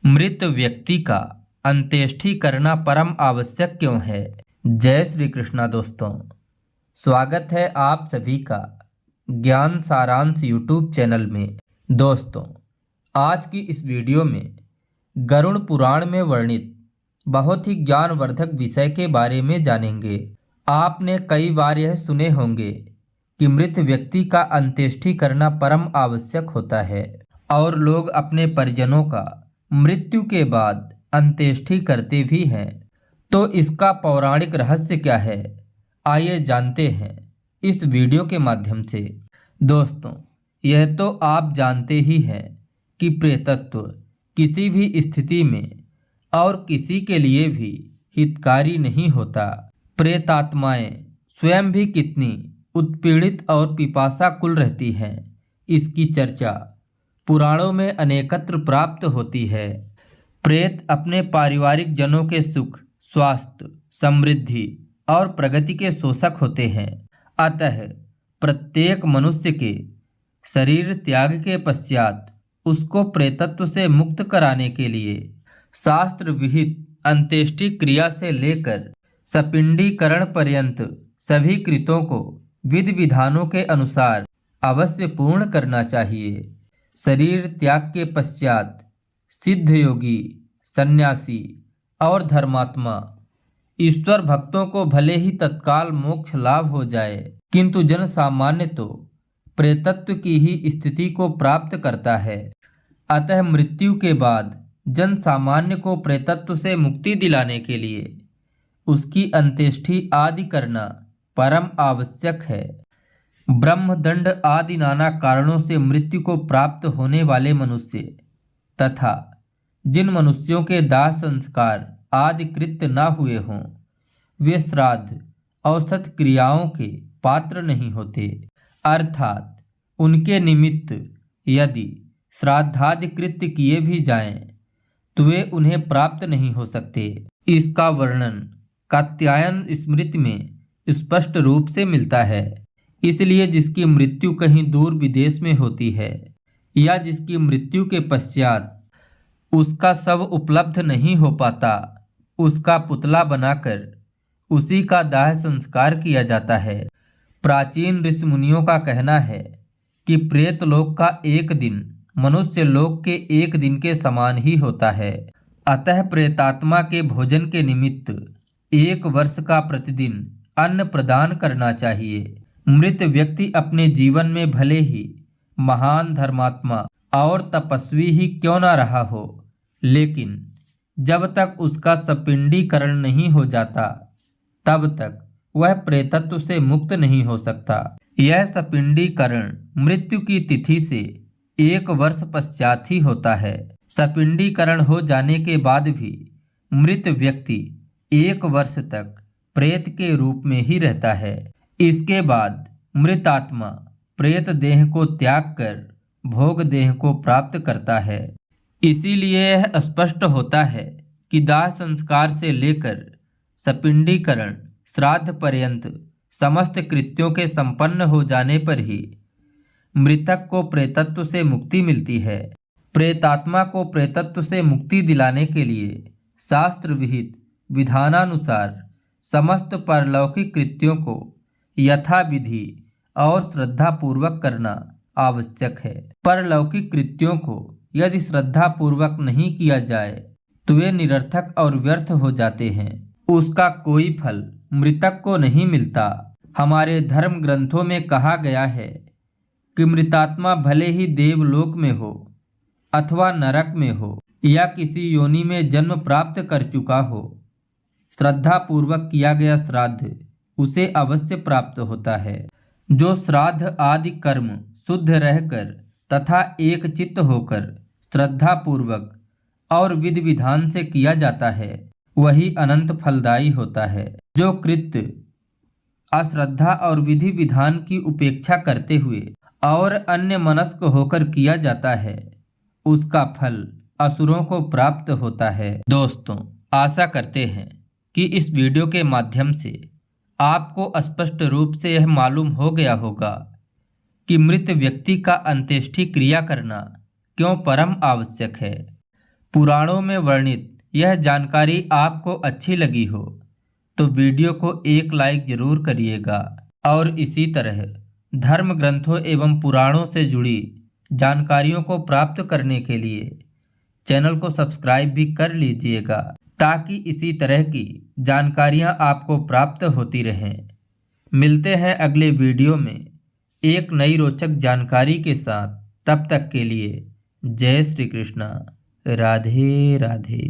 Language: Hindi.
मृत व्यक्ति का अंत्येष्टि करना परम आवश्यक क्यों है। जय श्री कृष्णा दोस्तों, स्वागत है आप सभी का ज्ञान सारांश यूट्यूब चैनल में। दोस्तों, आज की इस वीडियो में गरुड़ पुराण में वर्णित बहुत ही ज्ञानवर्धक विषय के बारे में जानेंगे। आपने कई बार यह सुने होंगे कि मृत व्यक्ति का अंत्येष्टि करना परम आवश्यक होता है और लोग अपने परिजनों का मृत्यु के बाद अंत्येष्टि करते भी हैं। तो इसका पौराणिक रहस्य क्या है, आइए जानते हैं इस वीडियो के माध्यम से। दोस्तों, यह तो आप जानते ही हैं कि प्रेतत्व किसी भी स्थिति में और किसी के लिए भी हितकारी नहीं होता। प्रेतात्माएं स्वयं भी कितनी उत्पीड़ित और पिपासाकुल रहती हैं, इसकी चर्चा पुराणों में अनेकत्र प्राप्त होती है। प्रेत अपने पारिवारिक जनों के सुख, स्वास्थ्य, समृद्धि और प्रगति के शोषक होते हैं। अतः प्रत्येक मनुष्य के शरीर त्याग के पश्चात उसको प्रेतत्व से मुक्त कराने के लिए शास्त्र विहित अंत्येष्टि क्रिया से लेकर सपिंडीकरण पर्यंत सभी कृतों को विधि विधानों के अनुसार अवश्य पूर्ण करना चाहिए। शरीर त्याग के पश्चात सिद्ध योगी, सन्यासी और धर्मात्मा ईश्वर भक्तों को भले ही तत्काल मोक्ष लाभ हो जाए, किंतु जन सामान्य तो प्रेतत्व की ही स्थिति को प्राप्त करता है। अतः मृत्यु के बाद जन सामान्य को प्रेतत्व से मुक्ति दिलाने के लिए उसकी अंत्येष्टि आदि करना परम आवश्यक है। ब्रह्मदंड आदि नाना कारणों से मृत्यु को प्राप्त होने वाले मनुष्य तथा जिन मनुष्यों के दाह संस्कार आदि कृत्य न हुए हों, वे श्राद्ध औसत क्रियाओं के पात्र नहीं होते। अर्थात उनके निमित्त यदि श्राद्धादि कृत्य किए भी जाएं, तो वे उन्हें प्राप्त नहीं हो सकते। इसका वर्णन कात्यायन स्मृति में स्पष्ट रूप से मिलता है। इसलिए जिसकी मृत्यु कहीं दूर विदेश में होती है या जिसकी मृत्यु के पश्चात उसका शव उपलब्ध नहीं हो पाता, उसका पुतला बनाकर उसी का दाह संस्कार किया जाता है। प्राचीन ऋषि मुनियों का कहना है कि प्रेत लोक का एक दिन मनुष्य लोक के एक दिन के समान ही होता है। अतः प्रेतात्मा के भोजन के निमित्त 1 वर्ष का प्रतिदिन अन्न प्रदान करना चाहिए। मृत व्यक्ति अपने जीवन में भले ही महान धर्मात्मा और तपस्वी ही क्यों न रहा हो, लेकिन जब तक उसका सपिंडीकरण नहीं हो जाता तब तक वह प्रेतत्व से मुक्त नहीं हो सकता। यह सपिंडीकरण मृत्यु की तिथि से 1 वर्ष पश्चात ही होता है। सपिंडीकरण हो जाने के बाद भी मृत व्यक्ति 1 वर्ष तक प्रेत के रूप में ही रहता है। इसके बाद मृत आत्मा प्रेत देह को त्याग कर भोग देह को प्राप्त करता है। इसीलिए यह स्पष्ट होता है कि दाह संस्कार से लेकर सपिंडीकरण श्राद्ध पर्यंत समस्त कृत्यों के संपन्न हो जाने पर ही मृतक को प्रेतत्व से मुक्ति मिलती है। प्रेतात्मा को प्रेतत्व से मुक्ति दिलाने के लिए शास्त्र विहित विधानानुसार समस्त परलौकिक कृत्यों को यथाविधि और श्रद्धा पूर्वक करना आवश्यक है। परलौकिक कृत्यों को यदि श्रद्धा पूर्वक नहीं किया जाए तो वे निरर्थक और व्यर्थ हो जाते हैं। उसका कोई फल मृतक को नहीं मिलता। हमारे धर्म ग्रंथों में कहा गया है कि मृतात्मा भले ही देवलोक में हो अथवा नरक में हो या किसी योनि में जन्म प्राप्त कर चुका हो, श्रद्धा पूर्वक किया गया श्राद्ध उसे अवश्य प्राप्त होता है। जो श्राद्ध आदि कर्म शुद्ध रहकर तथा एक चित्त होकर श्रद्धा पूर्वक और विधि विधान से किया जाता है, वही अनंत फलदायी होता है। जो कृत्य अश्रद्धा और विधि विधान की उपेक्षा करते हुए और अन्य मनस्क होकर किया जाता है, उसका फल असुरों को प्राप्त होता है। दोस्तों, आशा करते हैं कि इस वीडियो के माध्यम से आपको स्पष्ट रूप से यह मालूम हो गया होगा कि मृत व्यक्ति का अंत्येष्टि क्रिया करना क्यों परम आवश्यक है। पुराणों में वर्णित यह जानकारी आपको अच्छी लगी हो तो वीडियो को एक लाइक जरूर करिएगा और इसी तरह धर्म ग्रंथों एवं पुराणों से जुड़ी जानकारियों को प्राप्त करने के लिए चैनल को सब्सक्राइब भी कर लीजिएगा ताकि इसी तरह की जानकारियां आपको प्राप्त होती रहें। मिलते हैं अगले वीडियो में एक नई रोचक जानकारी के साथ। तब तक के लिए जय श्री कृष्णा, राधे राधे।